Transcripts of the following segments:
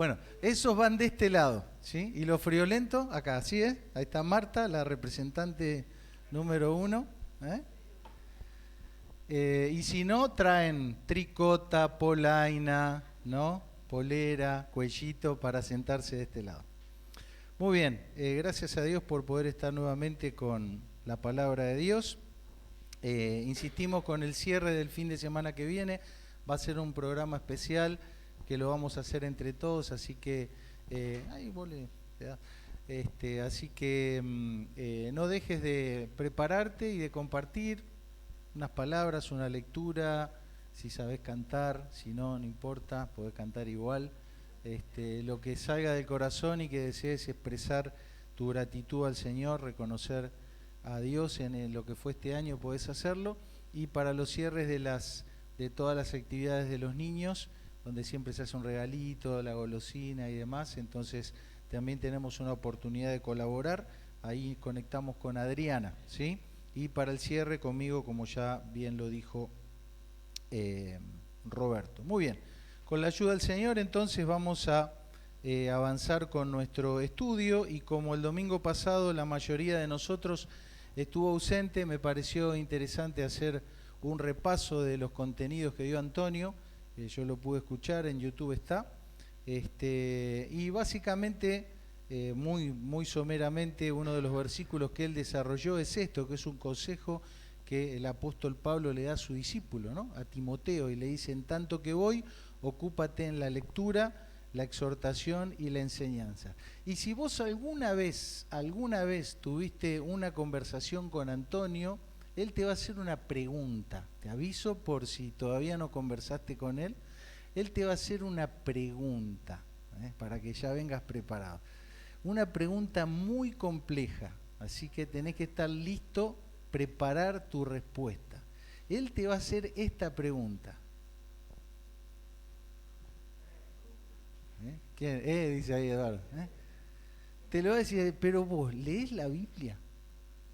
Bueno, esos van de este lado, ¿sí? Y los friolentos, acá, ¿sí es? Ahí está Marta, la representante número 1. ¿eh? Y si no, traen tricota, polaina, ¿no? Polera, cuellito para sentarse de este lado. Muy bien, gracias a Dios por poder estar nuevamente con la palabra de Dios. Insistimos con el cierre del fin de semana que viene. Va a ser un programa especial que lo vamos a hacer entre todos, así que ahí vole, así que no dejes de prepararte y de compartir unas palabras, una lectura, si sabes cantar, si no, no importa, podés cantar igual. Lo que salga del corazón y que desees expresar tu gratitud al Señor, reconocer a Dios en lo que fue este año, podés hacerlo. Y para los cierres de todas las actividades de los niños, donde siempre se hace un regalito, la golosina y demás, entonces también tenemos una oportunidad de colaborar. Ahí conectamos con Adriana, ¿sí? Y para el cierre conmigo, como ya bien lo dijo Roberto. Muy bien, con la ayuda del Señor entonces vamos a avanzar con nuestro estudio, y como el domingo pasado la mayoría de nosotros estuvo ausente, me pareció interesante hacer un repaso de los contenidos que dio Antonio. Yo lo pude escuchar, en YouTube está, y básicamente, muy someramente, uno de los versículos que él desarrolló es esto, que es un consejo que el apóstol Pablo le da a su discípulo, ¿no? A Timoteo, y le dice: en tanto que voy, ocúpate en la lectura, la exhortación y la enseñanza. Y si vos alguna vez tuviste una conversación con Antonio, él te va a hacer una pregunta. Te aviso por si todavía no conversaste con él. Él te va a hacer una pregunta, para que ya vengas preparado. Una pregunta muy compleja, así que tenés que estar listo, preparar tu respuesta. Él te va a hacer esta pregunta. ¿Quién? Dice ahí Eduardo. Te lo va a decir, pero vos, ¿lees la Biblia?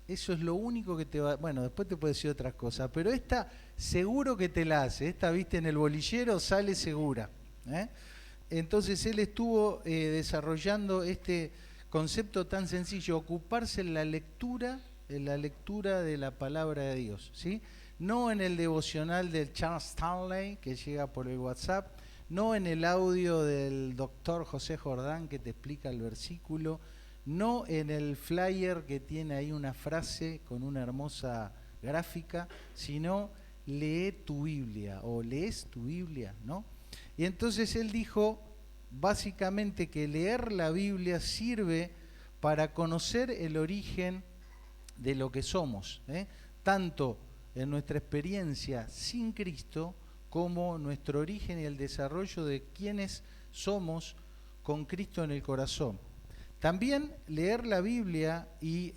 Eso es lo único que te va... Bueno, después te puede decir otras cosas, pero esta seguro que te la hace. Esta, viste, en el bolillero sale segura. Entonces él estuvo desarrollando este concepto tan sencillo: ocuparse en la lectura de la palabra de Dios, ¿sí? No en el devocional del Charles Stanley que llega por el WhatsApp, no en el audio del doctor José Jordán que te explica el versículo, no en el flyer que tiene ahí una frase con una hermosa gráfica, sino lee tu Biblia o lees tu Biblia, ¿no? Y entonces él dijo básicamente que leer la Biblia sirve para conocer el origen de lo que somos, tanto en nuestra experiencia sin Cristo como nuestro origen y el desarrollo de quienes somos con Cristo en el corazón. También leer la Biblia y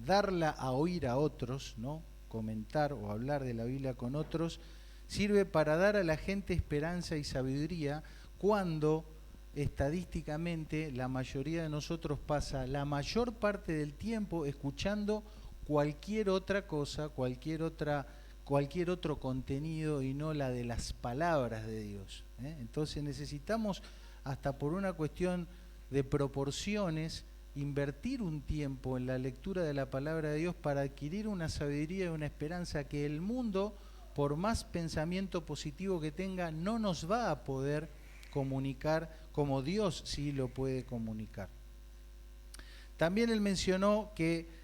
darla a oír a otros, ¿no? Comentar o hablar de la Biblia con otros, sirve para dar a la gente esperanza y sabiduría, cuando estadísticamente la mayoría de nosotros pasa la mayor parte del tiempo escuchando cualquier otra cosa, cualquier otro contenido, y no la de las palabras de Dios. Entonces necesitamos, hasta por una cuestión de proporciones, invertir un tiempo en la lectura de la palabra de Dios para adquirir una sabiduría y una esperanza que el mundo, por más pensamiento positivo que tenga, no nos va a poder comunicar como Dios sí lo puede comunicar. También él mencionó que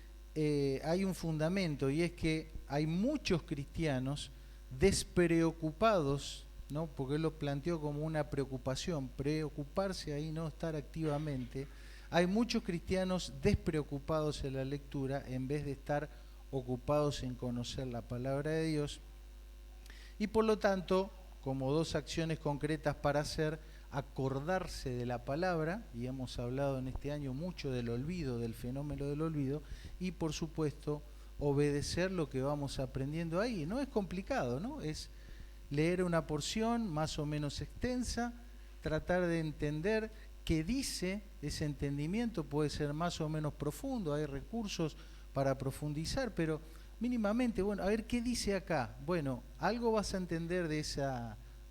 hay un fundamento, y es que hay muchos cristianos despreocupados, ¿no? Porque él lo planteó como una preocupación, preocuparse ahí, no estar activamente. Hay muchos cristianos despreocupados en la lectura en vez de estar ocupados en conocer la palabra de Dios, y por lo tanto, como dos acciones concretas para hacer: acordarse de la palabra, y hemos hablado en este año mucho del olvido, del fenómeno del olvido, y por supuesto obedecer lo que vamos aprendiendo ahí. No es complicado, ¿no? Es leer una porción más o menos extensa, tratar de entender qué dice. Ese entendimiento puede ser más o menos profundo, hay recursos para profundizar, pero mínimamente, bueno, a ver qué dice acá. Bueno, algo vas a entender de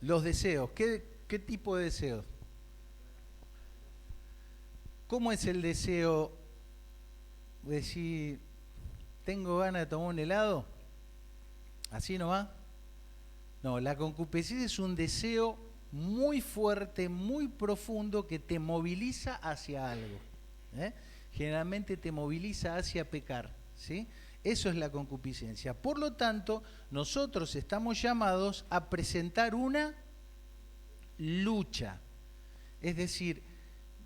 Los deseos. ¿Qué tipo de deseos? ¿Cómo es el deseo de decir, tengo ganas de tomar un helado? ¿Así no va? No, la concupiscencia es un deseo muy fuerte, muy profundo, que te moviliza hacia algo. Generalmente te moviliza hacia pecar, ¿sí? Eso es la concupiscencia. Por lo tanto, nosotros estamos llamados a presentar una lucha. Es decir,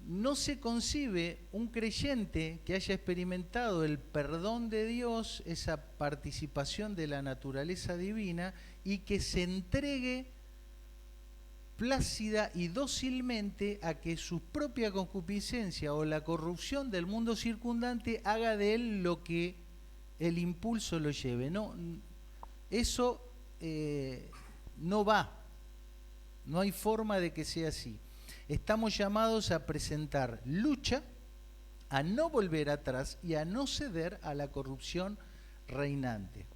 no se concibe un creyente que haya experimentado el perdón de Dios, esa participación de la naturaleza divina, y que se entregue plácida y dócilmente a que su propia concupiscencia o la corrupción del mundo circundante haga de él lo que el impulso lo lleve. No, eso no va. No hay forma de que sea así. Estamos llamados a presentar lucha, a no volver atrás y a no ceder a la corrupción reinante.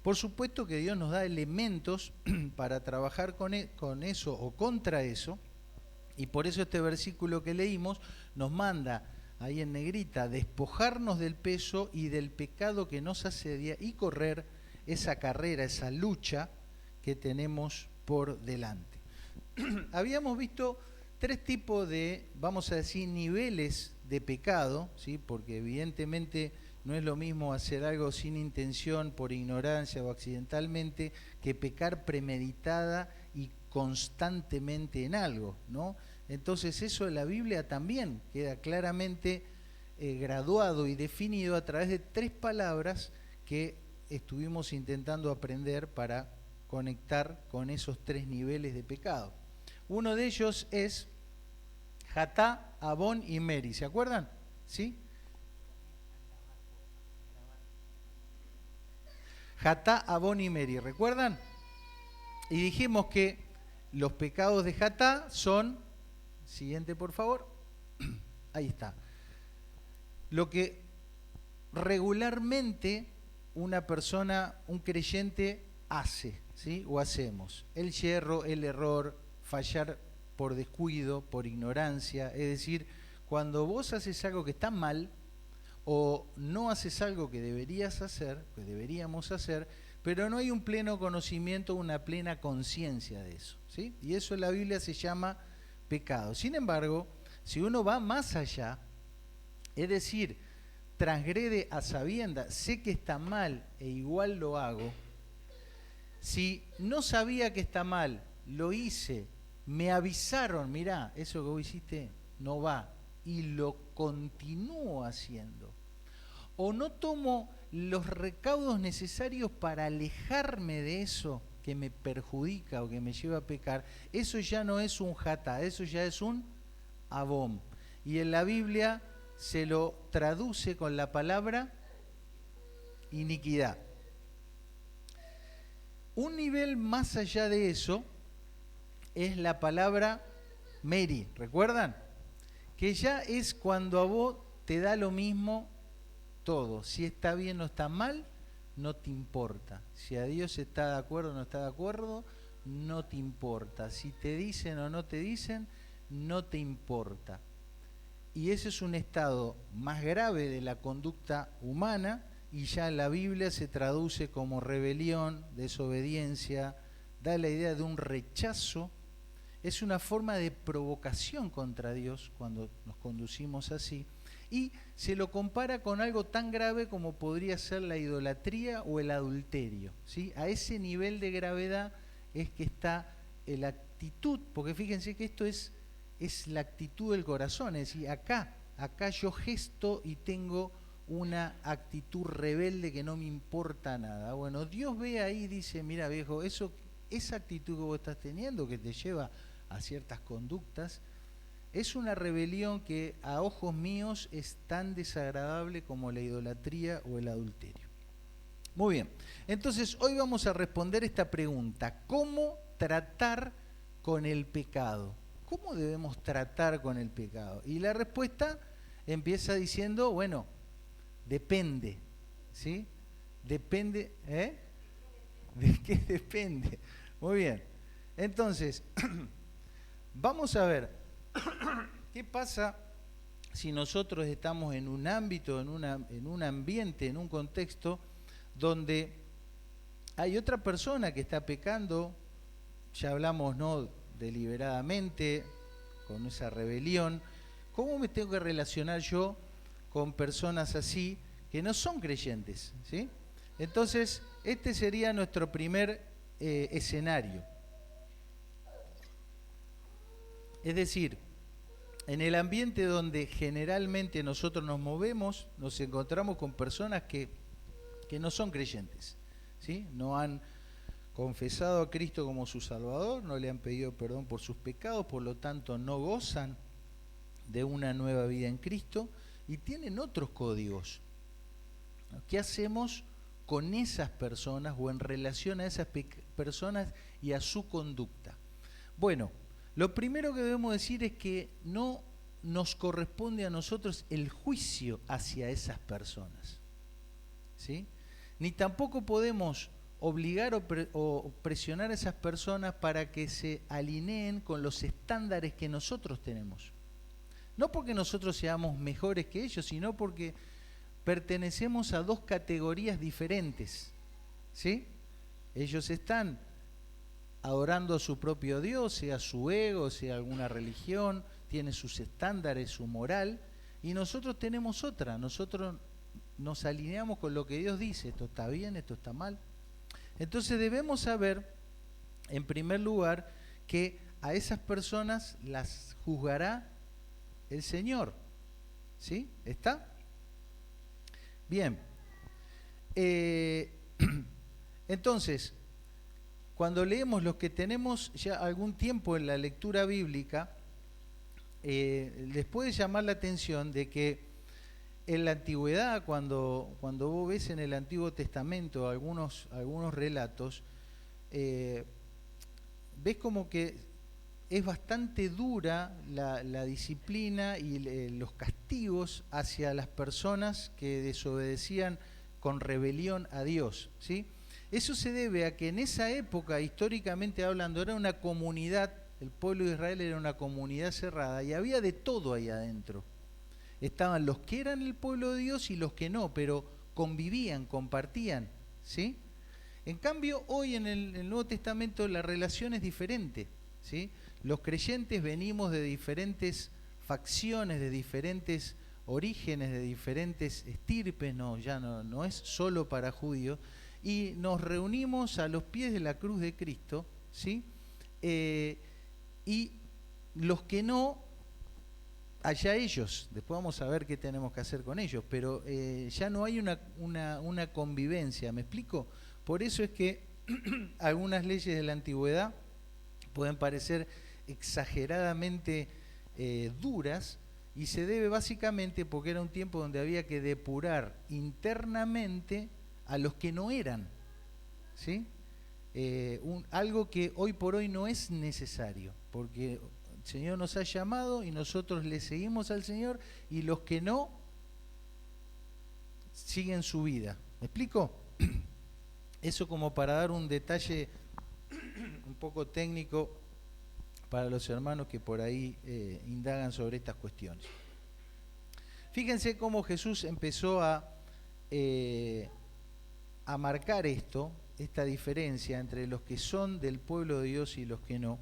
Por supuesto que Dios nos da elementos para trabajar con eso o contra eso, y por eso este versículo que leímos nos manda, ahí en negrita, despojarnos del peso y del pecado que nos asedia y correr esa carrera, esa lucha que tenemos por delante. Habíamos visto 3 tipos de, vamos a decir, niveles de pecado, ¿sí? Porque evidentemente no es lo mismo hacer algo sin intención, por ignorancia o accidentalmente, que pecar premeditada y constantemente en algo, ¿no? Entonces eso en la Biblia también queda claramente graduado y definido a través de 3 palabras que estuvimos intentando aprender para conectar con esos 3 niveles de pecado. Uno de ellos es Jatá, Abón y Meri. ¿Se acuerdan? ¿Sí? Jatá, Abón y Meri. ¿Recuerdan? Y dijimos que los pecados de Jatá son... Siguiente, por favor. Ahí está. Lo que regularmente una persona, un creyente, hace, ¿sí? O hacemos. El yerro, el error, fallar por descuido, por ignorancia. Es decir, cuando vos haces algo que está mal o no haces algo que deberías hacer, que deberíamos hacer, pero no hay un pleno conocimiento, una plena conciencia de eso, ¿sí? Y eso en la Biblia se llama pecado. Sin embargo, si uno va más allá, es decir, transgrede a sabiendas, sé que está mal e igual lo hago, si no sabía que está mal, lo hice, me avisaron, mirá, eso que vos hiciste no va, y lo continúo haciendo, o no tomo los recaudos necesarios para alejarme de eso que me perjudica o que me lleva a pecar, eso ya no es un jatá, eso ya es un abón. Y en la Biblia se lo traduce con la palabra iniquidad. Un nivel más allá de eso es la palabra Meri, ¿recuerdan? Que ya es cuando a vos te da lo mismo todo. Si está bien o está mal, no te importa. Si a Dios está de acuerdo o no está de acuerdo, no te importa. Si te dicen o no te dicen, no te importa. Y ese es un estado más grave de la conducta humana, y ya en la Biblia se traduce como rebelión, desobediencia, da la idea de un rechazo. Es una forma de provocación contra Dios cuando nos conducimos así, y se lo compara con algo tan grave como podría ser la idolatría o el adulterio, ¿sí? A ese nivel de gravedad es que está la actitud, porque fíjense que esto es la actitud del corazón, es decir, acá yo gesto y tengo una actitud rebelde que no me importa nada. Bueno, Dios ve ahí y dice, mira viejo, esa actitud que vos estás teniendo, que te lleva a ciertas conductas, es una rebelión que a ojos míos es tan desagradable como la idolatría o el adulterio. Muy bien, entonces hoy vamos a responder esta pregunta: ¿cómo tratar con el pecado? ¿Cómo debemos tratar con el pecado? Y la respuesta empieza diciendo, bueno, depende, ¿sí? Depende, ¿eh? ¿De qué depende? Muy bien. Entonces, vamos a ver, ¿qué pasa si nosotros estamos en un ámbito, en un ambiente, en un contexto donde hay otra persona que está pecando? Ya hablamos, ¿no?, deliberadamente, con esa rebelión. ¿Cómo me tengo que relacionar yo con personas así que no son creyentes? ¿Sí? Entonces, este sería nuestro primer escenario. Es decir, en el ambiente donde generalmente nosotros nos movemos, nos encontramos con personas que no son creyentes, ¿sí? No han confesado a Cristo como su Salvador, no le han pedido perdón por sus pecados, por lo tanto no gozan de una nueva vida en Cristo y tienen otros códigos. ¿Qué hacemos con esas personas o en relación a esas personas y a su conducta? Bueno, lo primero que debemos decir es que no nos corresponde a nosotros el juicio hacia esas personas, ¿sí? Ni tampoco podemos obligar o presionar a esas personas para que se alineen con los estándares que nosotros tenemos. No porque nosotros seamos mejores que ellos, sino porque pertenecemos a dos categorías diferentes, ¿sí? Ellos están adorando a su propio Dios, sea su ego, sea alguna religión, tiene sus estándares, su moral, y nosotros tenemos otra. Nosotros nos alineamos con lo que Dios dice, esto está bien, esto está mal. Entonces debemos saber, en primer lugar, que a esas personas las juzgará el Señor. ¿Sí? ¿Está? Bien. Entonces, cuando leemos, los que tenemos ya algún tiempo en la lectura bíblica, les puede llamar la atención de que en la antigüedad, cuando vos ves en el Antiguo Testamento algunos relatos, ves como que es bastante dura la disciplina y los castigos hacia las personas que desobedecían con rebelión a Dios, ¿sí? Eso se debe a que en esa época, históricamente hablando, era una comunidad, el pueblo de Israel era una comunidad cerrada y había de todo ahí adentro. Estaban los que eran el pueblo de Dios y los que no, pero convivían, compartían, ¿sí? En cambio, hoy en el Nuevo Testamento la relación es diferente, ¿sí? Los creyentes venimos de diferentes facciones, de diferentes orígenes, de diferentes estirpes, no es solo para judíos, y nos reunimos a los pies de la cruz de Cristo, ¿sí? Y los que no, allá ellos, después vamos a ver qué tenemos que hacer con ellos, pero ya no hay una convivencia, ¿me explico? Por eso es que algunas leyes de la antigüedad pueden parecer exageradamente duras, y se debe básicamente porque era un tiempo donde había que depurar internamente a los que no eran, ¿sí? Algo que hoy por hoy no es necesario, porque el Señor nos ha llamado y nosotros le seguimos al Señor, y los que no siguen su vida. ¿Me explico? Eso como para dar un detalle un poco técnico para los hermanos que por ahí indagan sobre estas cuestiones. Fíjense cómo Jesús empezó a marcar esta diferencia entre los que son del pueblo de Dios y los que no.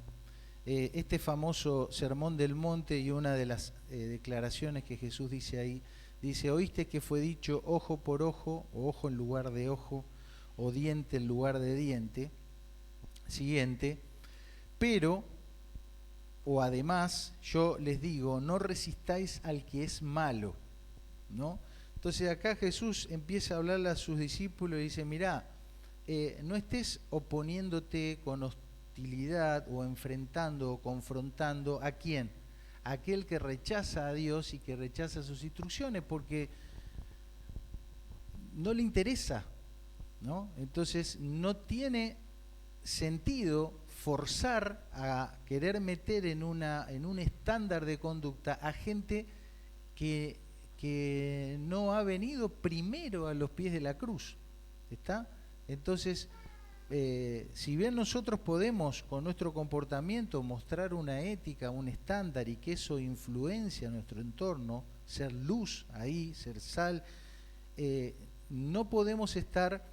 Este famoso Sermón del Monte, y una de las declaraciones que Jesús dice ahí, dice: oíste que fue dicho ojo por ojo, o ojo en lugar de ojo, o diente en lugar de diente. Siguiente: pero, o además, yo les digo, no resistáis al que es malo, ¿no? Entonces acá Jesús empieza a hablarle a sus discípulos y dice: mirá, no estés oponiéndote con hostilidad o enfrentando o confrontando ¿a quién? A aquel que rechaza a Dios y que rechaza sus instrucciones, porque no le interesa, ¿no? Entonces no tiene sentido forzar a querer meter en un estándar de conducta a gente que no ha venido primero a los pies de la cruz, ¿está? Entonces si bien nosotros podemos con nuestro comportamiento mostrar una ética, un estándar y que eso influencia nuestro entorno, ser luz ahí, ser sal, no podemos estar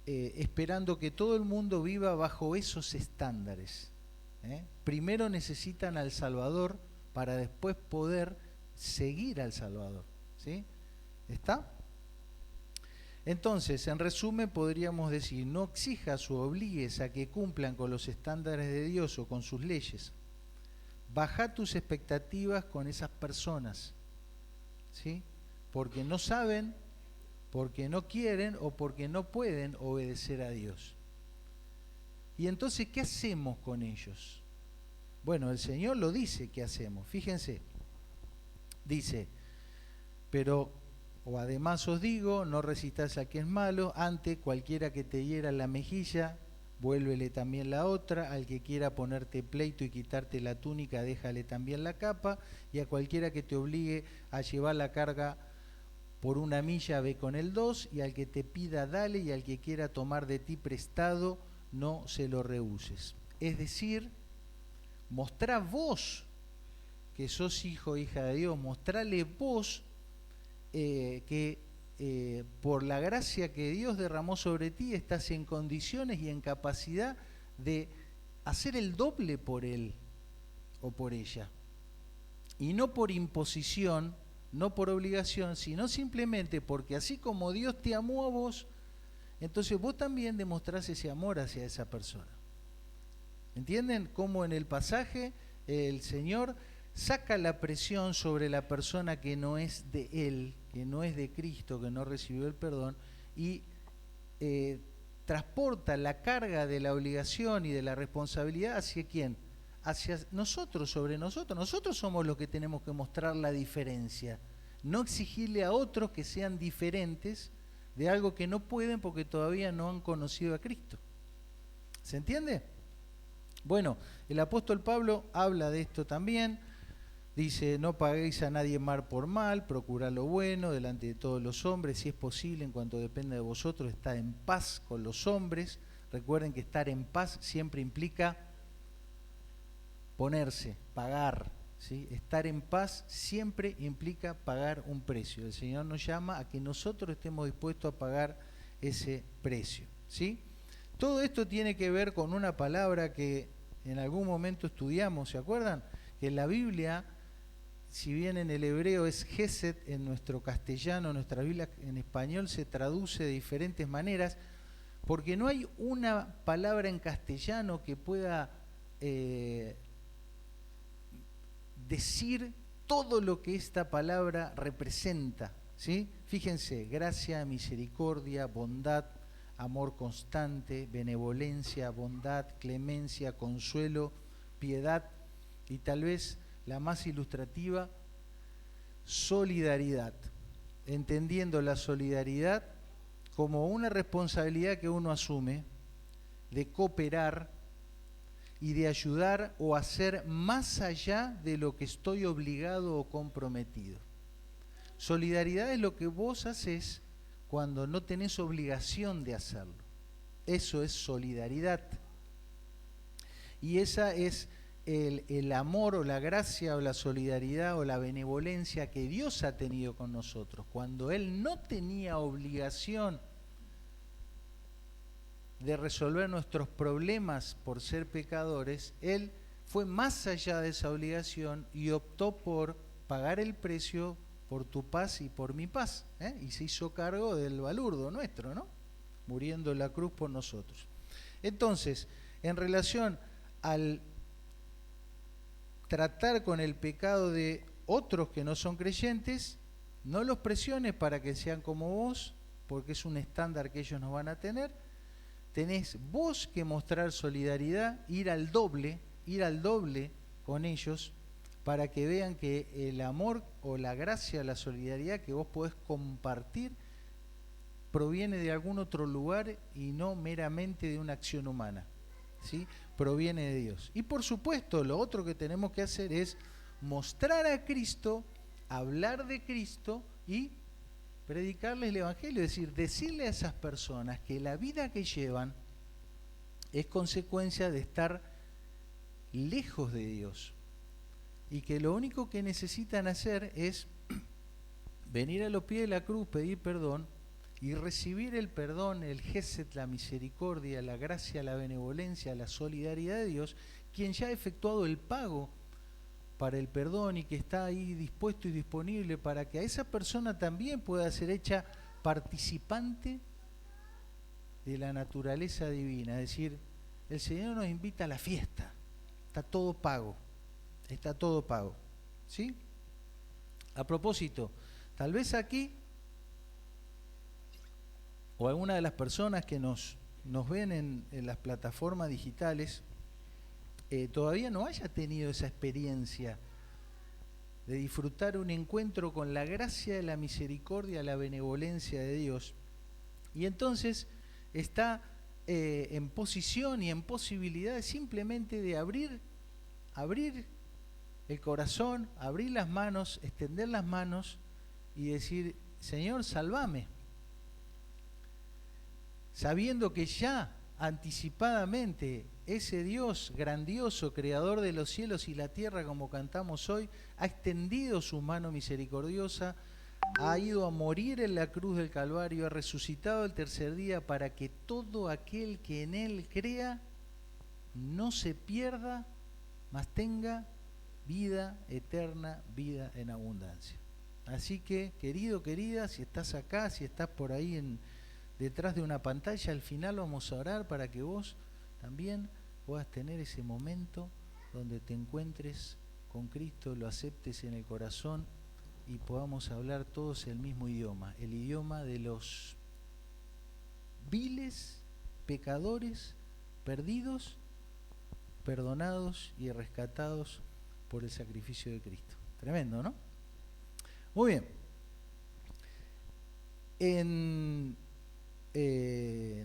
esperando que todo el mundo viva bajo esos estándares. Primero necesitan al Salvador para después poder seguir al Salvador. ¿Sí? ¿Está? Entonces, en resumen, podríamos decir, no exijas o obligues a que cumplan con los estándares de Dios o con sus leyes. Baja tus expectativas con esas personas, ¿sí? Porque no saben, porque no quieren o porque no pueden obedecer a Dios. Y entonces, ¿qué hacemos con ellos? Bueno, el Señor lo dice, ¿qué hacemos? Fíjense, dice, pero, o además os digo, no resistáis a quien es malo, antes cualquiera que te hiera la mejilla, vuélvele también la otra, al que quiera ponerte pleito y quitarte la túnica, déjale también la capa, y a cualquiera que te obligue a llevar la carga por 1 milla, ve con el 2, y al que te pida dale, y al que quiera tomar de ti prestado, no se lo rehuses. Es decir, mostrá vos que sos hijo o hija de Dios, mostrale vos que por la gracia que Dios derramó sobre ti estás en condiciones y en capacidad de hacer el doble por él o por ella. Y no por imposición, no por obligación, sino simplemente porque así como Dios te amó a vos, entonces vos también demostrás ese amor hacia esa persona. ¿Entienden cómo en el pasaje el Señor saca la presión sobre la persona que no es de Él, que no es de Cristo, que no recibió el perdón, y transporta la carga de la obligación y de la responsabilidad hacia quién? Hacia nosotros, sobre nosotros. Nosotros somos los que tenemos que mostrar la diferencia, no exigirle a otros que sean diferentes de algo que no pueden porque todavía no han conocido a Cristo. ¿Se entiende? Bueno, el apóstol Pablo habla de esto también. Dice, no paguéis a nadie mal por mal, procurad lo bueno delante de todos los hombres, si es posible, en cuanto dependa de vosotros, estar en paz con los hombres. Recuerden que estar en paz siempre implica ponerse, pagar, ¿sí? Estar en paz siempre implica pagar un precio. El Señor nos llama a que nosotros estemos dispuestos a pagar ese precio, ¿sí? Todo esto tiene que ver con una palabra que en algún momento estudiamos, ¿se acuerdan? Que en la Biblia, si bien en el hebreo es Gesed, en nuestro castellano, nuestra Biblia en español se traduce de diferentes maneras, porque no hay una palabra en castellano que pueda decir todo lo que esta palabra representa, ¿sí? Fíjense, gracia, misericordia, bondad, amor constante, benevolencia, bondad, clemencia, consuelo, piedad y tal vez la más ilustrativa, solidaridad. Entendiendo la solidaridad como una responsabilidad que uno asume de cooperar y de ayudar o hacer más allá de lo que estoy obligado o comprometido. Solidaridad es lo que vos haces cuando no tenés obligación de hacerlo. Eso es solidaridad. Y esa es el amor o la gracia o la solidaridad o la benevolencia que Dios ha tenido con nosotros. Cuando Él no tenía obligación de resolver nuestros problemas por ser pecadores, Él fue más allá de esa obligación y optó por pagar el precio por tu paz y por mi paz, y se hizo cargo del balurdo nuestro, ¿no? Muriendo en la cruz por nosotros. Entonces, en relación al tratar con el pecado de otros que no son creyentes, no los presiones para que sean como vos, porque es un estándar que ellos no van a tener. Tenés vos que mostrar solidaridad, ir al doble con ellos, para que vean que el amor o la gracia, la solidaridad que vos podés compartir proviene de algún otro lugar y no meramente de una acción humana, ¿sí? Proviene de Dios. Y por supuesto, lo otro que tenemos que hacer es mostrar a Cristo, hablar de Cristo y predicarles el Evangelio, es decir, decirle a esas personas que la vida que llevan es consecuencia de estar lejos de Dios. Y que lo único que necesitan hacer es venir a los pies de la cruz, pedir perdón y recibir el perdón, el gesed, la misericordia, la gracia, la benevolencia, la solidaridad de Dios, quien ya ha efectuado el pago para el perdón y que está ahí dispuesto y disponible para que a esa persona también pueda ser hecha participante de la naturaleza divina. Es decir, el Señor nos invita a la fiesta, está todo pago, ¿sí? A propósito, tal vez aquí, o alguna de las personas que nos ven en las plataformas digitales, todavía no haya tenido esa experiencia de disfrutar un encuentro con la gracia, la misericordia, la benevolencia de Dios, y entonces está en posición y en posibilidad simplemente de abrir el corazón, abrir las manos, extender las manos y decir: Señor, sálvame, sabiendo que ya anticipadamente ese Dios grandioso, creador de los cielos y la tierra, como cantamos hoy, ha extendido su mano misericordiosa, ha ido a morir en la cruz del Calvario, ha resucitado el tercer día para que todo aquel que en Él crea no se pierda, mas tenga vida eterna, vida en abundancia. Así que, querido, querida, si estás acá, si estás por ahí detrás de una pantalla, al final vamos a orar para que vos también puedas tener ese momento donde te encuentres con Cristo, lo aceptes en el corazón y podamos hablar todos el mismo idioma, el idioma de los viles pecadores perdidos, perdonados y rescatados por el sacrificio de Cristo. Tremendo, ¿no? Muy bien.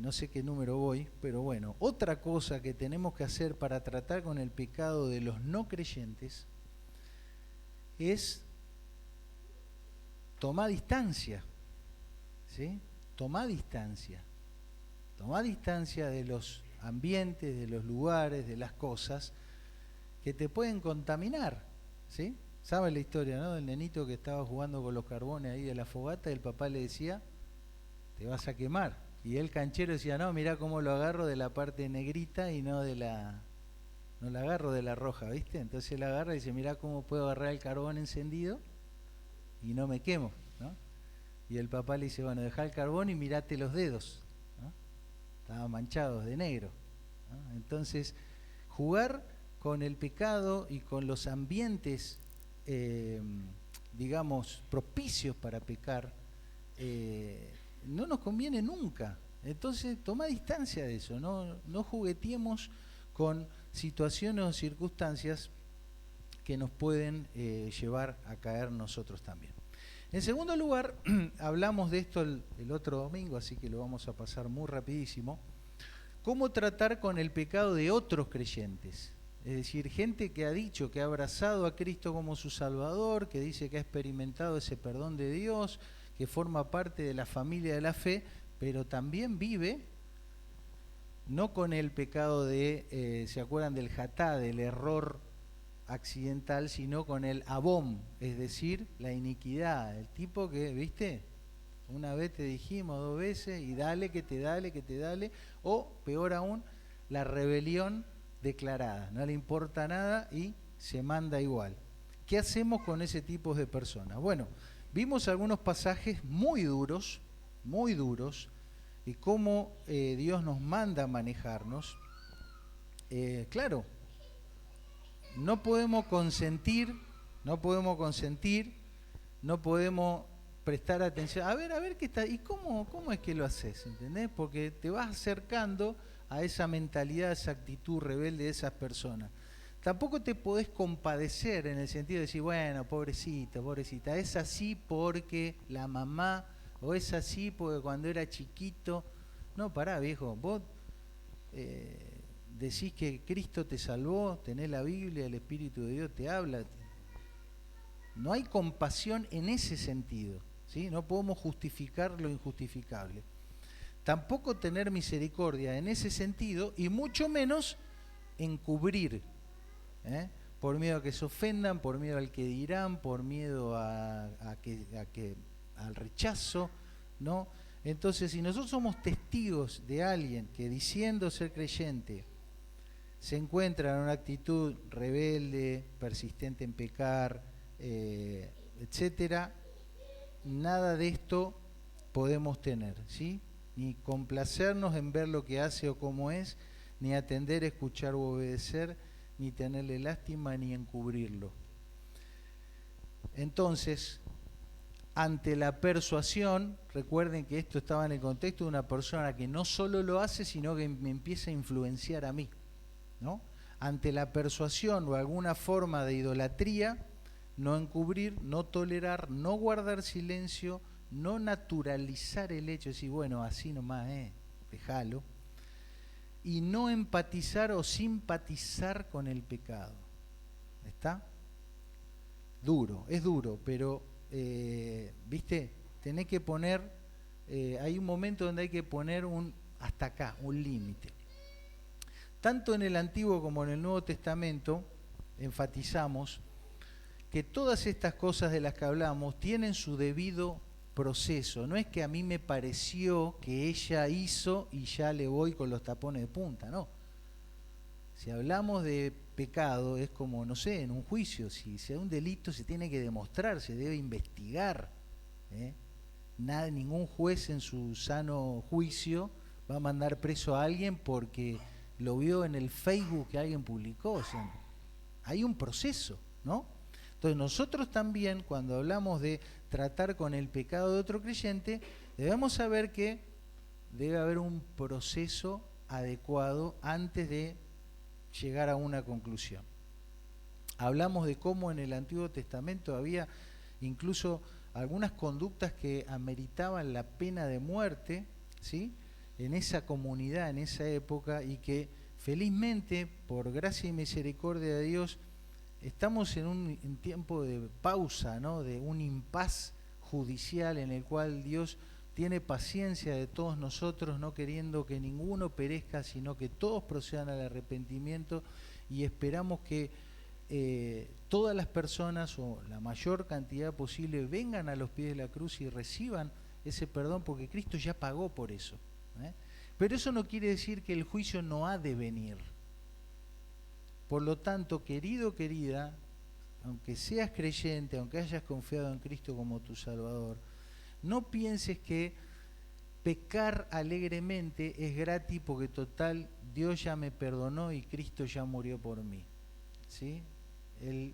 No sé qué número voy, pero bueno, otra cosa que tenemos que hacer para tratar con el pecado de los no creyentes es tomar distancia, ¿sí? Tomar distancia de los ambientes, de los lugares, de las cosas que te pueden contaminar, ¿sí? ¿Sabes la historia, no? Del nenito que estaba jugando con los carbones ahí de la fogata y el papá le decía: te vas a quemar. Y el canchero decía: no, mirá cómo lo agarro de la parte negrita y no la agarro de la roja, ¿viste? Entonces él agarra y dice: mirá cómo puedo agarrar el carbón encendido y no me quemo, ¿no? Y el papá le dice: bueno, dejá el carbón y mirate los dedos, ¿no? Estaban manchados de negro, ¿no? Entonces, jugar con el pecado y con los ambientes, digamos, propicios para pecar, no nos conviene nunca. Entonces, toma distancia de eso, no jugueteemos con situaciones o circunstancias que nos pueden llevar a caer nosotros también. En segundo lugar, hablamos de esto el otro domingo, así que lo vamos a pasar muy rapidísimo. ¿Cómo tratar con el pecado de otros creyentes? Es decir, gente que ha dicho, que ha abrazado a Cristo como su Salvador, que dice que ha experimentado ese perdón de Dios, que forma parte de la familia de la fe, pero también vive no con el pecado de, ¿se acuerdan del hatá, del error accidental, sino con el abom, es decir, la iniquidad? El tipo que, ¿viste? Una vez te dijimos, 2 veces, y dale, que te dale, o peor aún, la rebelión declarada, no le importa nada y se manda igual. ¿Qué hacemos con ese tipo de personas? Bueno, vimos algunos pasajes muy duros, y cómo Dios nos manda a manejarnos. Claro, no podemos consentir, no podemos prestar atención. A ver qué está, y cómo es que lo haces, ¿entendés? Porque te vas acercando a esa mentalidad, a esa actitud rebelde de esas personas. Tampoco te podés compadecer en el sentido de decir, bueno, pobrecita, es así porque la mamá, o es así porque cuando era chiquito. No, pará, viejo, vos decís que Cristo te salvó, tenés la Biblia, el Espíritu de Dios te habla. No hay compasión en ese sentido, ¿sí? No podemos justificar lo injustificable. tampoco tener misericordia en ese sentido, y mucho menos encubrir, por miedo a que se ofendan, por miedo al que dirán, por miedo al rechazo, ¿no? Entonces, si nosotros somos testigos de alguien que diciendo ser creyente se encuentra en una actitud rebelde, persistente en pecar, etcétera, nada de esto podemos tener, ¿sí? Ni complacernos en ver lo que hace o cómo es, ni atender, escuchar u obedecer, ni tenerle lástima, ni encubrirlo. Entonces, ante la persuasión, recuerden que esto estaba en el contexto de una persona que no solo lo hace, sino que me empieza a influenciar a mí, ¿no? Ante la persuasión o alguna forma de idolatría, no encubrir, no tolerar, no guardar silencio, no naturalizar el hecho, decir, bueno, así nomás, déjalo, y no empatizar o simpatizar con el pecado. ¿Está? Duro, es duro, pero, ¿viste? Tenés que poner, hay un momento donde hay que poner hasta acá, un límite. Tanto en el Antiguo como en el Nuevo Testamento enfatizamos que todas estas cosas de las que hablamos tienen su debido proceso. No es que a mí me pareció que ella hizo y ya le voy con los tapones de punta, no. Si hablamos de pecado es como, no sé, en un juicio, si hay un delito se tiene que demostrar, se debe investigar. Ningún juez en su sano juicio va a mandar preso a alguien porque lo vio en el Facebook que alguien publicó. O sea, hay un proceso, ¿no? Entonces nosotros también, cuando hablamos de tratar con el pecado de otro creyente, debemos saber que debe haber un proceso adecuado antes de llegar a una conclusión. Hablamos de cómo en el Antiguo Testamento había incluso algunas conductas que ameritaban la pena de muerte, ¿sí?, en esa comunidad, en esa época, y que felizmente, por gracia y misericordia de Dios, estamos en un tiempo de pausa, ¿no?, de un impas judicial en el cual Dios tiene paciencia de todos nosotros, no queriendo que ninguno perezca, sino que todos procedan al arrepentimiento, y esperamos que todas las personas, o la mayor cantidad posible, vengan a los pies de la cruz y reciban ese perdón, porque Cristo ya pagó por eso. Pero eso no quiere decir que el juicio no ha de venir. Por lo tanto, querido, querida, aunque seas creyente, aunque hayas confiado en Cristo como tu Salvador, no pienses que pecar alegremente es gratis porque total Dios ya me perdonó y Cristo ya murió por mí, ¿sí? El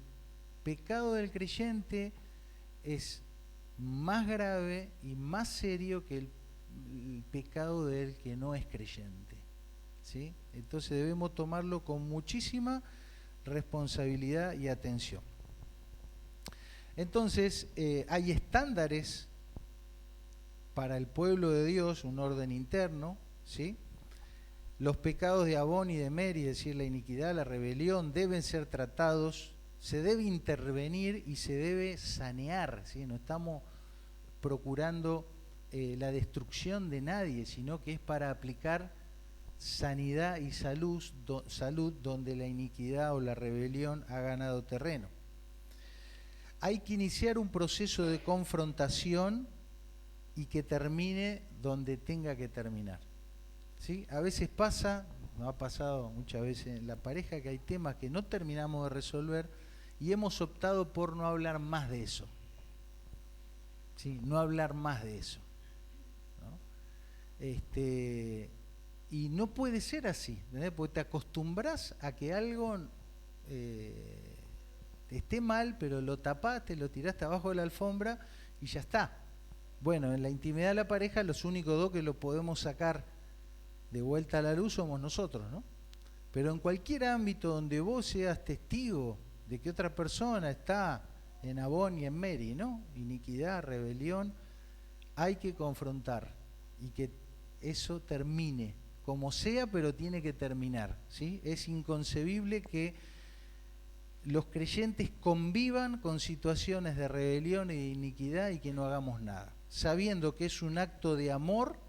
pecado del creyente es más grave y más serio que el pecado del que no es creyente, ¿sí? Entonces debemos tomarlo con muchísima responsabilidad y atención. Entonces hay estándares para el pueblo de Dios, un orden interno, ¿sí? Los pecados de Abón y de Meri, es decir, la iniquidad, la rebelión, deben ser tratados, se debe intervenir y se debe sanear, ¿sí? No estamos procurando la destrucción de nadie, sino que es para aplicar sanidad y salud donde la iniquidad o la rebelión ha ganado terreno. Hay que iniciar un proceso de confrontación y que termine donde tenga que terminar, ¿sí? A veces pasa, nos ha pasado muchas veces en la pareja, que hay temas que no terminamos de resolver y hemos optado por no hablar más de eso, ¿sí? No hablar más de eso, ¿no? Y no puede ser así, ¿entendés? Porque te acostumbras a que algo esté mal, pero lo tapaste, lo tiraste abajo de la alfombra y ya está. Bueno, en la intimidad de la pareja los únicos dos que lo podemos sacar de vuelta a la luz somos nosotros, ¿no? Pero en cualquier ámbito donde vos seas testigo de que otra persona está en Abón y en Meri, ¿no?, iniquidad, rebelión, hay que confrontar y que eso termine, como sea, pero tiene que terminar, ¿sí? Es inconcebible que los creyentes convivan con situaciones de rebelión y de iniquidad y que no hagamos nada, sabiendo que es un acto de amor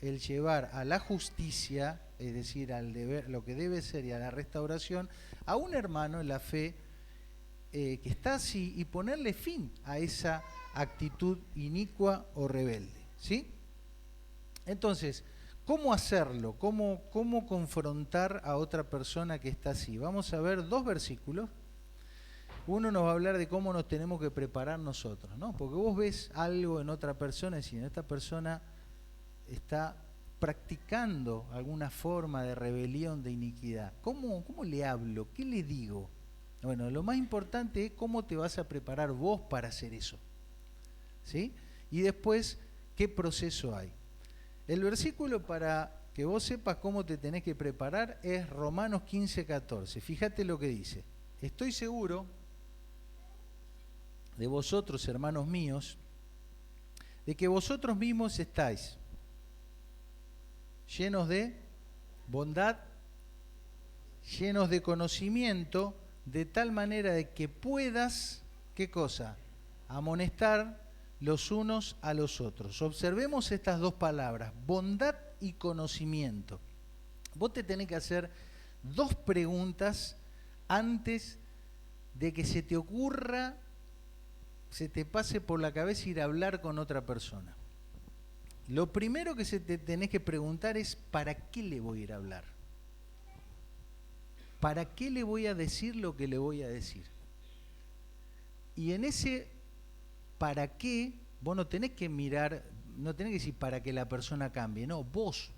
el llevar a la justicia, es decir, al deber, lo que debe ser y a la restauración, a un hermano en la fe que está así y ponerle fin a esa actitud inicua o rebelde, ¿sí? Entonces, ¿cómo hacerlo? ¿Cómo confrontar a otra persona que está así? Vamos a ver dos versículos. Uno nos va a hablar de cómo nos tenemos que preparar nosotros, ¿no? Porque vos ves algo en otra persona y si esta persona está practicando alguna forma de rebelión, de iniquidad, ¿cómo le hablo? ¿Qué le digo? Bueno, lo más importante es cómo te vas a preparar vos para hacer eso, ¿sí? Y después, ¿qué proceso hay? El versículo para que vos sepas cómo te tenés que preparar es Romanos 15:14. Fíjate lo que dice. Estoy seguro de vosotros, hermanos míos, de que vosotros mismos estáis llenos de bondad, llenos de conocimiento, de tal manera de que puedas, ¿qué cosa? Amonestar los unos a los otros. Observemos estas dos palabras, bondad y conocimiento. Vos te tenés que hacer dos preguntas antes de que se te ocurra, se te pase por la cabeza ir a hablar con otra persona. Lo primero que se te tenés que preguntar es ¿para qué le voy a ir a hablar? ¿Para qué le voy a decir lo que le voy a decir? Y en ese ¿para qué? Vos no tenés que mirar, no tenés que decir para que la persona cambie, no, vos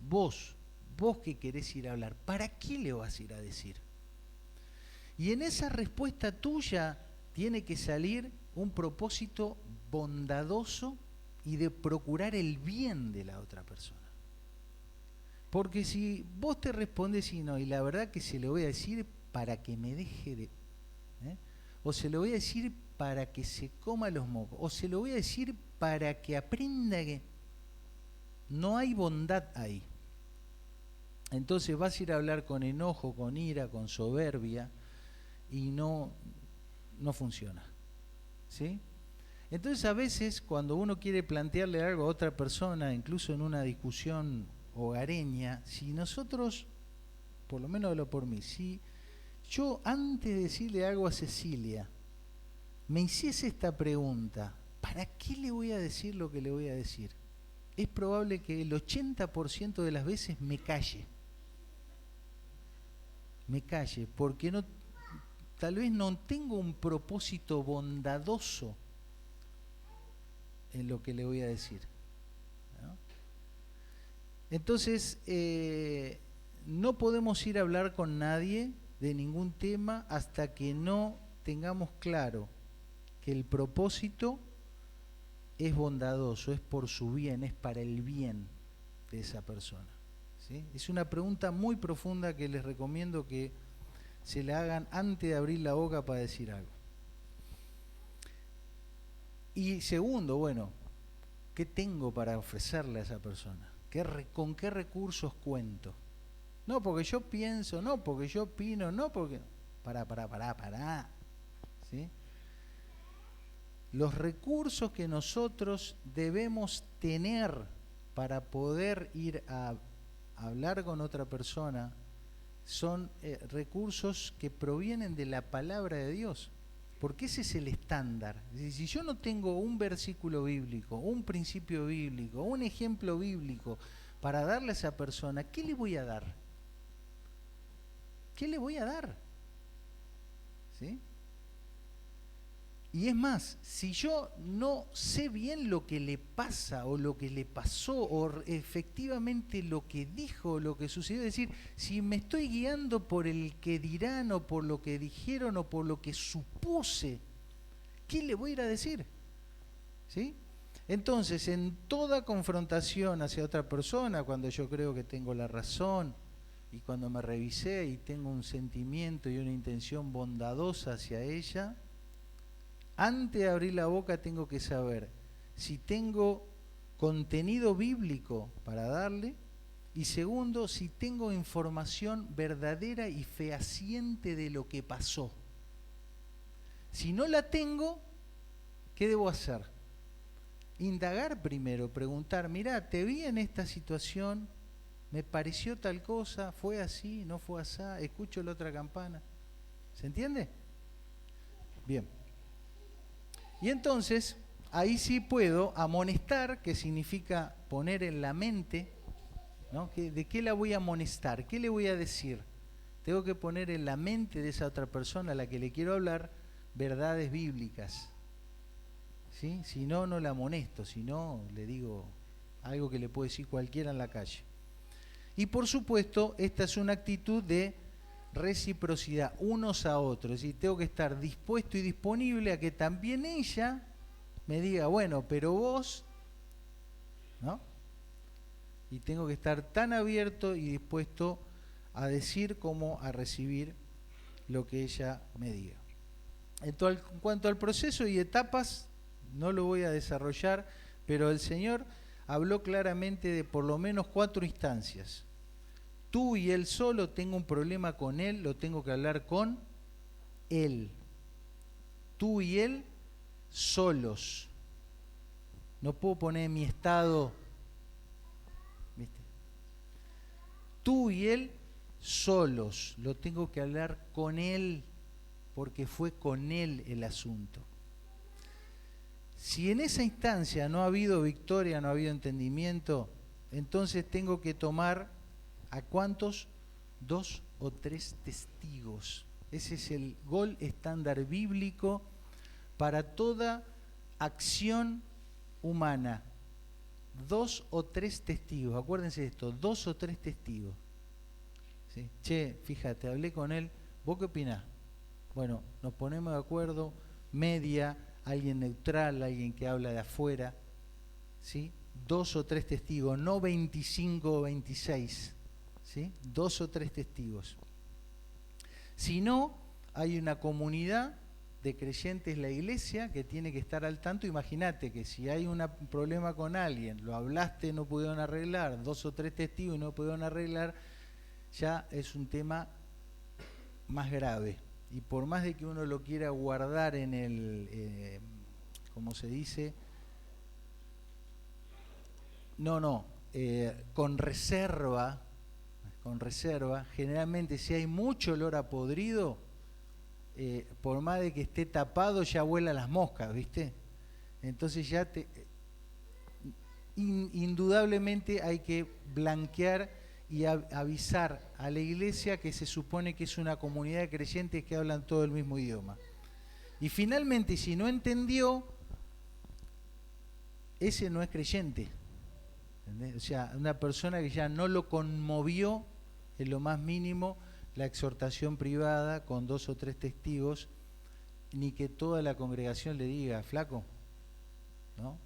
que querés ir a hablar, ¿para qué le vas a ir a decir? Y en esa respuesta tuya tiene que salir un propósito bondadoso y de procurar el bien de la otra persona. Porque si vos te respondes y no, y la verdad que se lo voy a decir para que me deje de... o se lo voy a decir para que se coma los mocos, o se lo voy a decir para que aprenda que... No hay bondad ahí. Entonces vas a ir a hablar con enojo, con ira, con soberbia, y no funciona, ¿sí? Entonces a veces cuando uno quiere plantearle algo a otra persona, incluso en una discusión hogareña, si nosotros, por lo menos hablo por mí, si yo antes de decirle algo a Cecilia, me hiciese esta pregunta, ¿para qué le voy a decir lo que le voy a decir? Es probable que el 80% de las veces me calle, porque no, tal vez no tengo un propósito bondadoso en lo que le voy a decir, ¿no? Entonces, no podemos ir a hablar con nadie de ningún tema hasta que no tengamos claro que el propósito es bondadoso, es por su bien, es para el bien de esa persona, ¿sí? Es una pregunta muy profunda que les recomiendo que se la hagan antes de abrir la boca para decir algo. Y segundo, bueno, ¿qué tengo para ofrecerle a esa persona? ¿Con qué recursos cuento? No porque yo pienso, no porque yo opino, no porque... Pará. ¿Sí? Los recursos que nosotros debemos tener para poder ir a hablar con otra persona son recursos que provienen de la palabra de Dios. Porque ese es el estándar. Si yo no tengo un versículo bíblico, un principio bíblico, un ejemplo bíblico para darle a esa persona, ¿qué le voy a dar? ¿Qué le voy a dar? ¿Sí? Y es más, si yo no sé bien lo que le pasa o lo que le pasó o efectivamente lo que dijo o lo que sucedió, es decir, si me estoy guiando por el que dirán o por lo que dijeron o por lo que supuse, ¿qué le voy a ir a decir? ¿Sí? Entonces, en toda confrontación hacia otra persona, cuando yo creo que tengo la razón y cuando me revisé y tengo un sentimiento y una intención bondadosa hacia ella, antes de abrir la boca tengo que saber si tengo contenido bíblico para darle y segundo, si tengo información verdadera y fehaciente de lo que pasó. Si no la tengo, ¿qué debo hacer? indagar primero, preguntar, mirá, te vi en esta situación, me pareció tal cosa, fue así, no fue así, escucho la otra campana. ¿Se entiende? Bien. Y entonces, ahí sí puedo amonestar, que significa poner en la mente, ¿no? ¿De qué la voy a amonestar? ¿Qué le voy a decir? Tengo que poner en la mente de esa otra persona a la que le quiero hablar verdades bíblicas. ¿Sí? Si no, no la amonesto, si no, le digo algo que le puede decir cualquiera en la calle. Y por supuesto, esta es una actitud de reciprocidad unos a otros. Es decir, tengo que estar dispuesto y disponible a que también ella me diga, bueno, pero vos, ¿no? Y tengo que estar tan abierto y dispuesto a decir como a recibir lo que ella me diga. En cuanto al proceso y etapas, no lo voy a desarrollar, pero el Señor habló claramente de por lo menos 4 instancias. Tú y él solo, tengo un problema con él, lo tengo que hablar con él. Tú y él solos. No puedo poner mi estado, ¿viste? Tú y él solos, lo tengo que hablar con él, porque fue con él el asunto. Si en esa instancia no ha habido victoria, no ha habido entendimiento, entonces tengo que tomar ¿a cuántos? 2 o 3 testigos. Ese es el gol estándar bíblico para toda acción humana. 2 o 3 testigos. Acuérdense de esto, 2 o 3 testigos. ¿Sí? Che, fíjate, hablé con él. ¿Vos qué opinás? Bueno, nos ponemos de acuerdo, media, alguien neutral, alguien que habla de afuera. ¿Sí? 2 o 3 testigos, no 25 o 26. ¿Sí? 2 o 3 testigos. Si no, hay una comunidad de creyentes en la iglesia que tiene que estar al tanto. Imagínate que si hay un problema con alguien, lo hablaste, no pudieron arreglar, 2 o 3 testigos y no pudieron arreglar, ya es un tema más grave. Y por más de que uno lo quiera guardar en el, ¿cómo se dice? Con reserva, generalmente si hay mucho olor a podrido, por más de que esté tapado ya vuelan las moscas, ¿viste? Entonces ya indudablemente hay que blanquear y avisar a la iglesia que se supone que es una comunidad de creyentes que hablan todo el mismo idioma. Y finalmente, si no entendió, ese no es creyente. ¿Entendés? O sea, una persona que ya no lo conmovió en lo más mínimo la exhortación privada con 2 o 3 testigos, ni que toda la congregación le diga, flaco, ¿no?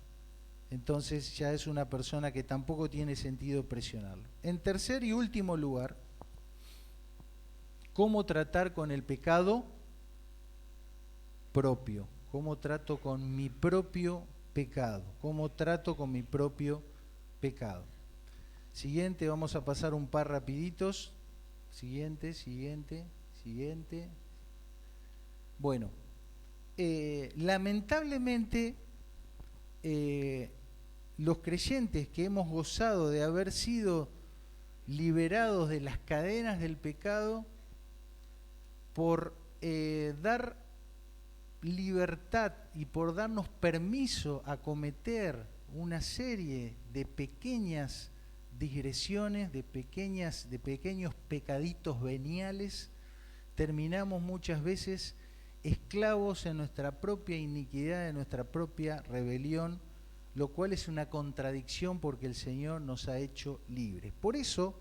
Entonces ya es una persona que tampoco tiene sentido presionarlo. En tercer y último lugar, ¿cómo tratar con el pecado propio? ¿Cómo trato con mi propio pecado? ¿Cómo trato con mi propio pecado? Siguiente, vamos a pasar un par rapiditos. Siguiente. Bueno, lamentablemente los creyentes que hemos gozado de haber sido liberados de las cadenas del pecado por dar libertad y por darnos permiso a cometer una serie de pequeñas digresiones, de pequeños pecaditos veniales, terminamos muchas veces esclavos en nuestra propia iniquidad, en nuestra propia rebelión, lo cual es una contradicción porque el Señor nos ha hecho libres. Por eso,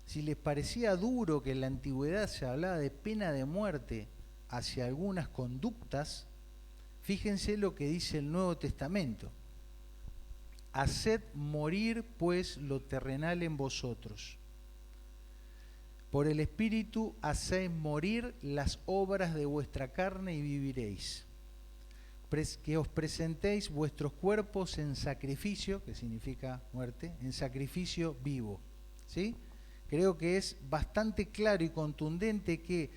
si les parecía duro que en la antigüedad se hablaba de pena de muerte hacia algunas conductas, fíjense lo que dice el Nuevo Testamento. Haced morir pues lo terrenal en vosotros. Por el Espíritu hacéis morir las obras de vuestra carne y viviréis. Que os presentéis vuestros cuerpos en sacrificio, que significa muerte, en sacrificio vivo. ¿Sí? Creo que es bastante claro y contundente que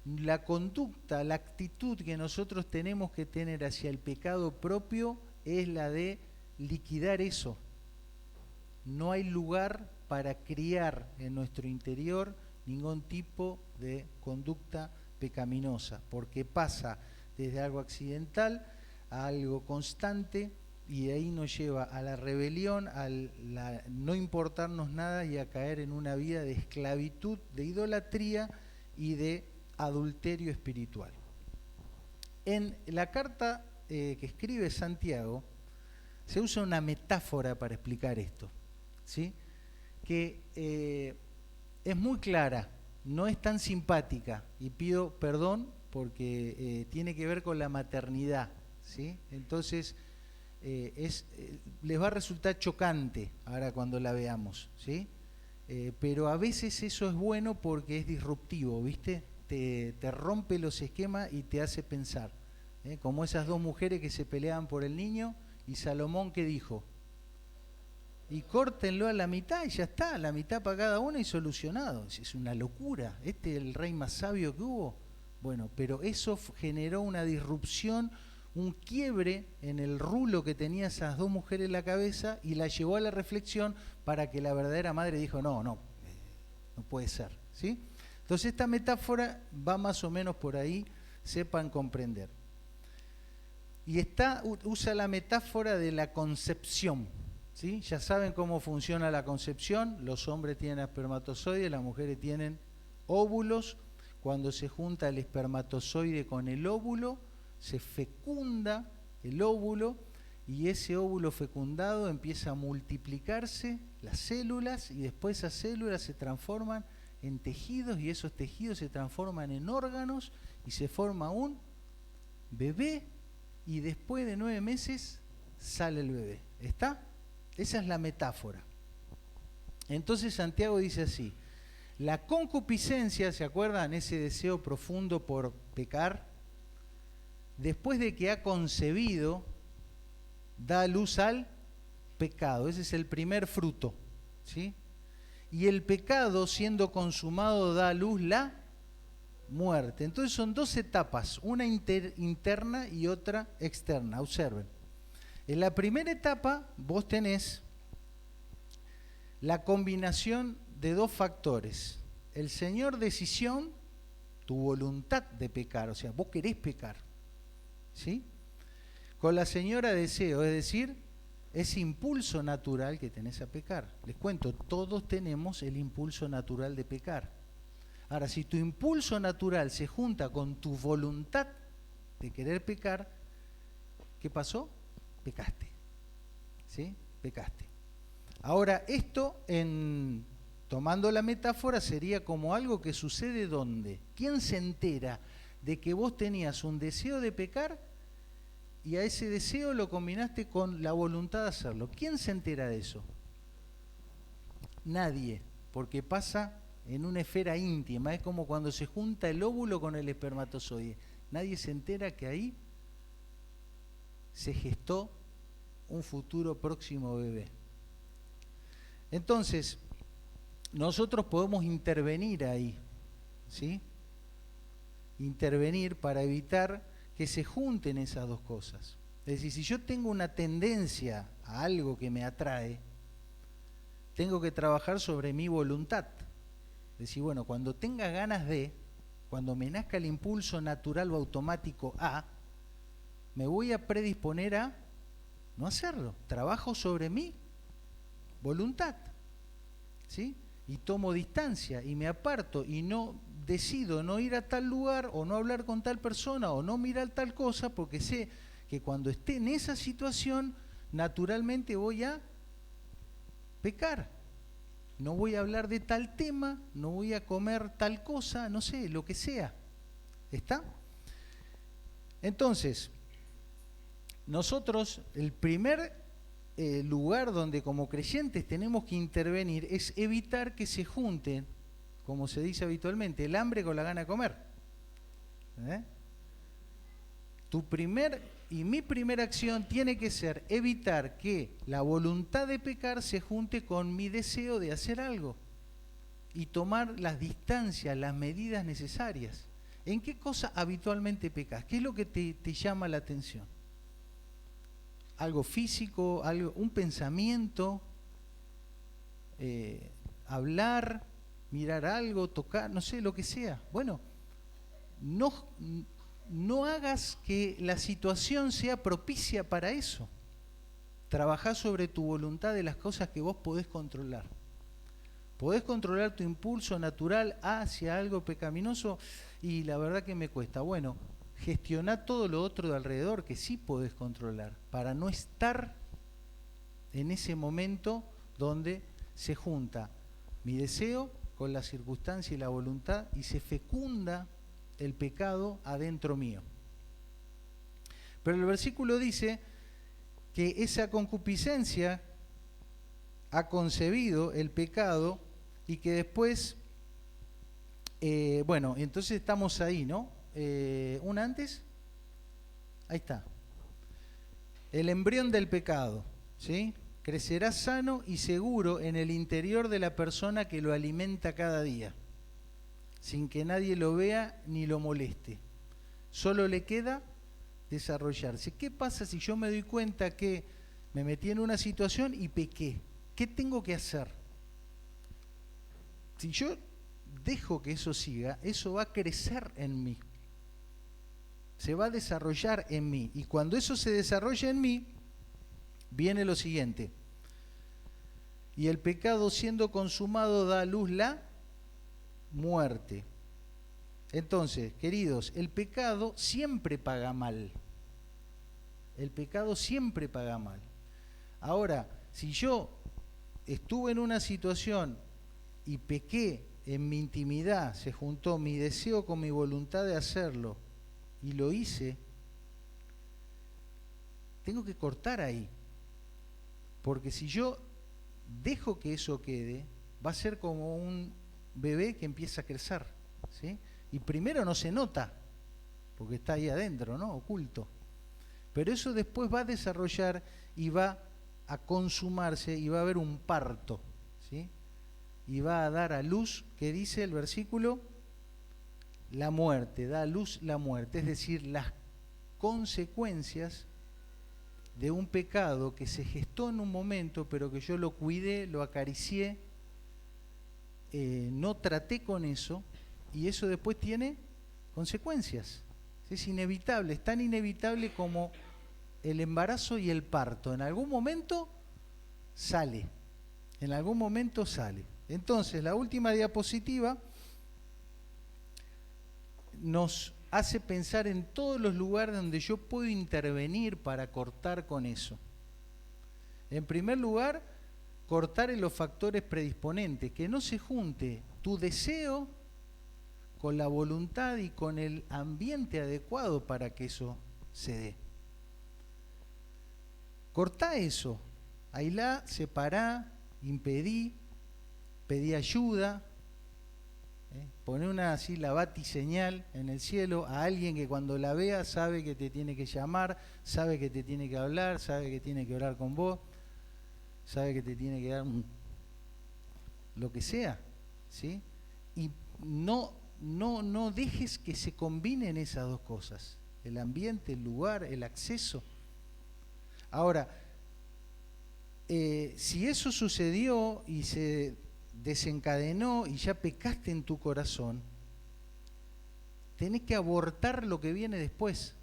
la conducta, la actitud que nosotros tenemos que tener hacia el pecado propio es la de liquidar eso. No hay lugar para criar en nuestro interior ningún tipo de conducta pecaminosa, porque pasa desde algo accidental a algo constante, y de ahí nos lleva a la rebelión, a no importarnos nada y a caer en una vida de esclavitud, de idolatría y de adulterio espiritual. En la carta que escribe Santiago se usa una metáfora para explicar esto, ¿sí? Que es muy clara, no es tan simpática, y pido perdón porque tiene que ver con la maternidad, ¿sí? Entonces les va a resultar chocante ahora cuando la veamos, ¿sí? Pero a veces eso es bueno porque es disruptivo, ¿viste? Te rompe los esquemas y te hace pensar, ¿eh? Como esas dos mujeres que se peleaban por el niño, y Salomón, ¿qué dijo? Y córtenlo a la mitad y ya está, la mitad para cada uno y solucionado. Es una locura, este es el rey más sabio que hubo. Bueno, pero eso generó una disrupción, un quiebre en el rulo que tenía esas dos mujeres en la cabeza, y la llevó a la reflexión para que la verdadera madre dijo, no puede ser, ¿sí? Entonces esta metáfora va más o menos por ahí, sepan comprender. Y usa la metáfora de la concepción, ¿sí? Ya saben cómo funciona la concepción, los hombres tienen espermatozoides, las mujeres tienen óvulos. Cuando se junta el espermatozoide con el óvulo, se fecunda el óvulo, y ese óvulo fecundado empieza a multiplicarse, las células, y después esas células se transforman en tejidos, y esos tejidos se transforman en órganos, y se forma un bebé, y después de 9 meses sale el bebé. ¿Está? Esa es la metáfora. Entonces Santiago dice así: la concupiscencia, ¿se acuerdan? Ese deseo profundo por pecar, después de que ha concebido, da luz al pecado. Ese es el primer fruto, ¿sí? Y el pecado, siendo consumado, da a luz la muerte. Entonces son dos etapas, una interna y otra externa. Observen. En la primera etapa vos tenés la combinación de dos factores: el señor decisión, tu voluntad de pecar, o sea, vos querés pecar, ¿sí? Con la señora deseo, es decir, ese impulso natural que tenés a pecar. Les cuento, todos tenemos el impulso natural de pecar. Ahora, si tu impulso natural se junta con tu voluntad de querer pecar, ¿qué pasó? Pecaste, ¿sí? Pecaste. Ahora, esto, tomando la metáfora, sería como algo que sucede ¿dónde? ¿Quién se entera de que vos tenías un deseo de pecar y a ese deseo lo combinaste con la voluntad de hacerlo? ¿Quién se entera de eso? Nadie, porque pasa en una esfera íntima. Es como cuando se junta el óvulo con el espermatozoide. Nadie se entera que ahí se gestó un futuro próximo bebé. Entonces, nosotros podemos intervenir ahí, ¿sí? Intervenir para evitar que se junten esas dos cosas. Es decir, si yo tengo una tendencia a algo que me atrae, tengo que trabajar sobre mi voluntad. Es decir, bueno, cuando tenga ganas de, cuando me nazca el impulso natural o automático a, me voy a predisponer a no hacerlo. Trabajo sobre mi voluntad, ¿sí? Y tomo distancia y me aparto y no decido no ir a tal lugar o no hablar con tal persona o no mirar tal cosa, porque sé que cuando esté en esa situación naturalmente voy a pecar. No voy a hablar de tal tema, no voy a comer tal cosa, no sé, lo que sea. ¿Está? Entonces, nosotros, el primer lugar donde como creyentes tenemos que intervenir es evitar que se junten, como se dice habitualmente, el hambre con la gana de comer. Mi primera acción tiene que ser evitar que la voluntad de pecar se junte con mi deseo de hacer algo y tomar las distancias, las medidas necesarias. ¿En qué cosa habitualmente pecas? ¿Qué es lo que te llama la atención? algo físico, algo, un pensamiento, hablar, mirar algo, tocar, no sé, lo que sea. Bueno, no, no hagas que la situación sea propicia para eso. Trabajá sobre tu voluntad de las cosas que vos podés controlar. Podés controlar tu impulso natural hacia algo pecaminoso y la verdad que me cuesta. Bueno, gestioná todo lo otro de alrededor que sí podés controlar para no estar en ese momento donde se junta mi deseo con la circunstancia y la voluntad y se fecunda el pecado adentro mío. Pero el versículo dice que esa concupiscencia ha concebido el pecado y que después, bueno, entonces estamos ahí, ¿no? ¿Un antes? Ahí está. El embrión del pecado, ¿sí? Crecerá sano y seguro en el interior de la persona que lo alimenta cada día, sin que nadie lo vea ni lo moleste. Solo le queda desarrollarse. ¿Qué pasa si yo me doy cuenta que me metí en una situación y pequé? ¿Qué tengo que hacer? Si yo dejo que eso siga, eso va a crecer en mí. Se va a desarrollar en mí. Y cuando eso se desarrolla en mí, viene lo siguiente. Y el pecado siendo consumado da a luz la muerte. Entonces, queridos, el pecado siempre paga mal. El pecado siempre paga mal. Ahora, si yo estuve en una situación y pequé en mi intimidad, se juntó mi deseo con mi voluntad de hacerlo y lo hice, tengo que cortar ahí. Porque si yo dejo que eso quede, va a ser como un bebé que empieza a crecer, ¿sí? Y primero no se nota, porque está ahí adentro, ¿no? Oculto. Pero eso después va a desarrollar y va a consumarse y va a haber un parto, ¿sí? Y va a dar a luz, ¿qué dice el versículo? La muerte, da a luz la muerte, es decir, las consecuencias de un pecado que se gestó en un momento, pero que yo lo cuidé, lo acaricié, no traté con eso, y eso después tiene consecuencias. Es inevitable, es tan inevitable como el embarazo y el parto. En algún momento sale, en algún momento sale. Entonces, la última diapositiva nos hace pensar en todos los lugares donde yo puedo intervenir para cortar con eso. En primer lugar, cortar en los factores predisponentes, que no se junte tu deseo con la voluntad y con el ambiente adecuado para que eso se dé. Cortá eso, aislá, separá, impedí, pedí ayuda, poné una así la batiseñal en el cielo a alguien que cuando la vea sabe que te tiene que llamar, sabe que te tiene que hablar, sabe que tiene que orar con vos, sabe que te tiene que dar lo que sea, ¿sí? Y no dejes que se combinen esas dos cosas, el ambiente, el lugar, el acceso. Ahora, si eso sucedió y se desencadenó y ya pecaste en tu corazón, tenés que abortar lo que viene después,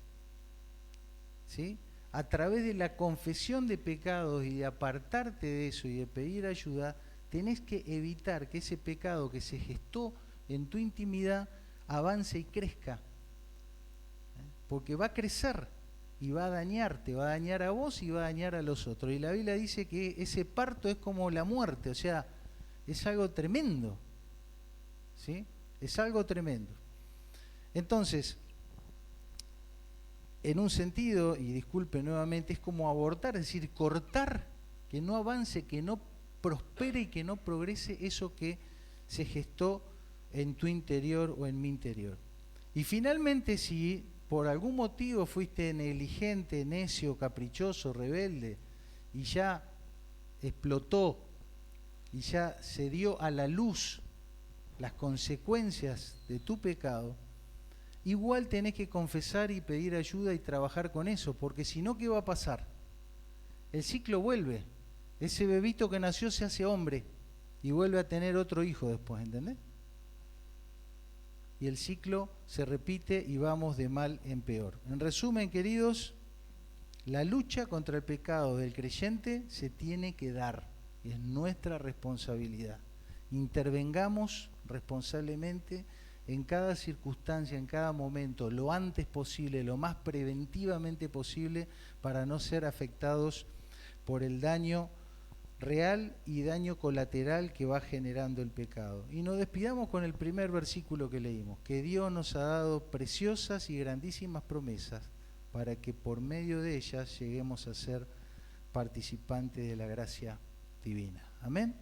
¿sí? A través de la confesión de pecados y de apartarte de eso y de pedir ayuda, tenés que evitar que ese pecado que se gestó en tu intimidad avance y crezca, porque va a crecer y va a dañarte, va a dañar a vos y va a dañar a los otros. Y la Biblia dice que ese parto es como la muerte, o sea, es algo tremendo, ¿sí? Es algo tremendo. Entonces, en un sentido, y disculpe nuevamente, es como abortar, es decir, cortar, que no avance, que no prospere y que no progrese eso que se gestó en tu interior o en mi interior. Y finalmente, si por algún motivo fuiste negligente, necio, caprichoso, rebelde, y ya explotó, y ya se dio a la luz las consecuencias de tu pecado, igual tenés que confesar y pedir ayuda y trabajar con eso, porque si no, ¿qué va a pasar? el ciclo vuelve. Ese bebito que nació se hace hombre y vuelve a tener otro hijo después, ¿entendés? Y el ciclo se repite y vamos de mal en peor. En resumen, queridos, la lucha contra el pecado del creyente se tiene que dar. Es nuestra responsabilidad. Intervengamos responsablemente en cada circunstancia, en cada momento, lo antes posible, lo más preventivamente posible, para no ser afectados por el daño real y daño colateral que va generando el pecado. Y nos despidamos con el primer versículo que leímos, que Dios nos ha dado preciosas y grandísimas promesas para que por medio de ellas lleguemos a ser participantes de la gracia divina. Amén.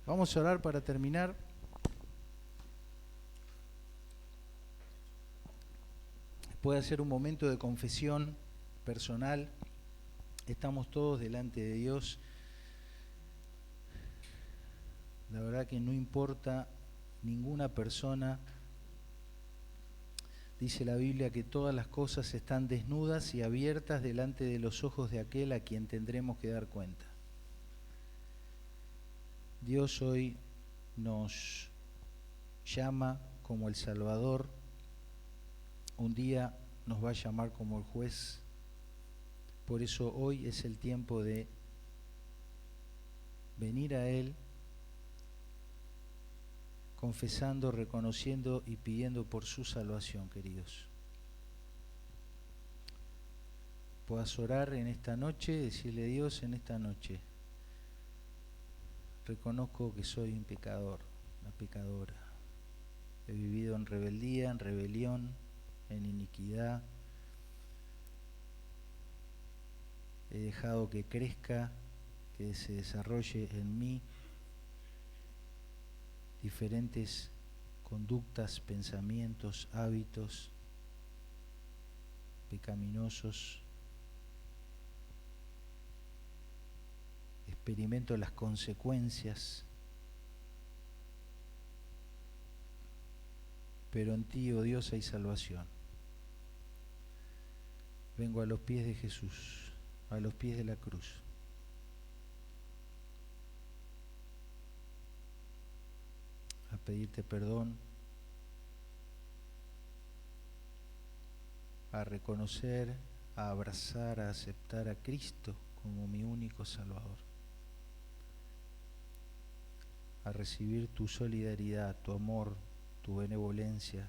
Vamos a orar para terminar. Puede ser un momento de confesión personal. Estamos todos delante de Dios. La verdad que no importa ninguna persona. Dice la Biblia que todas las cosas están desnudas y abiertas delante de los ojos de aquel a quien tendremos que dar cuenta. Dios hoy nos llama como el Salvador. Un día nos va a llamar como el juez. Por eso hoy es el tiempo de venir a Él confesando, reconociendo y pidiendo por su salvación, queridos. Puedas orar en esta noche, decirle a Dios en esta noche: reconozco que soy un pecador, una pecadora. He vivido en rebeldía, en rebelión, en iniquidad. He dejado que crezca, que se desarrolle en mí diferentes conductas, pensamientos, hábitos pecaminosos. Experimento las consecuencias, pero en ti, oh Dios, hay salvación. Vengo a los pies de Jesús, a los pies de la cruz. A pedirte perdón, a reconocer, a abrazar, a aceptar a Cristo como mi único Salvador, a recibir tu solidaridad, tu amor, tu benevolencia.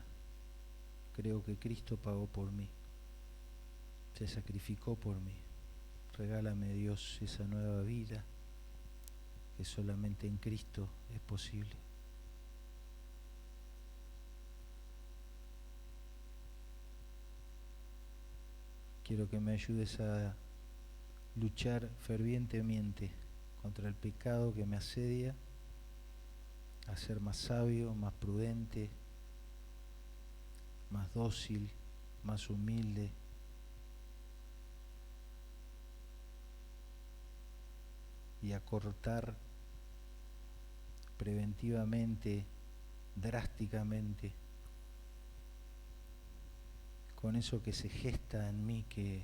Creo que Cristo pagó por mí, se sacrificó por mí. Regálame, Dios, esa nueva vida que solamente en Cristo es posible. Quiero que me ayudes a luchar fervientemente contra el pecado que me asedia, a ser más sabio, más prudente, más dócil, más humilde. Y a cortar preventivamente, drásticamente, con eso que se gesta en mí, que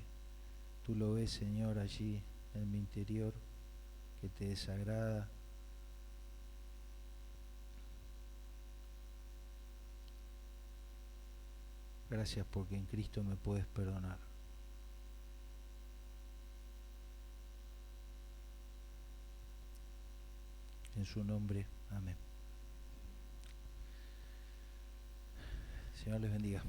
tú lo ves, Señor, allí en mi interior, que te desagrada. Gracias porque en Cristo me puedes perdonar. En su nombre, amén. Señor les bendiga.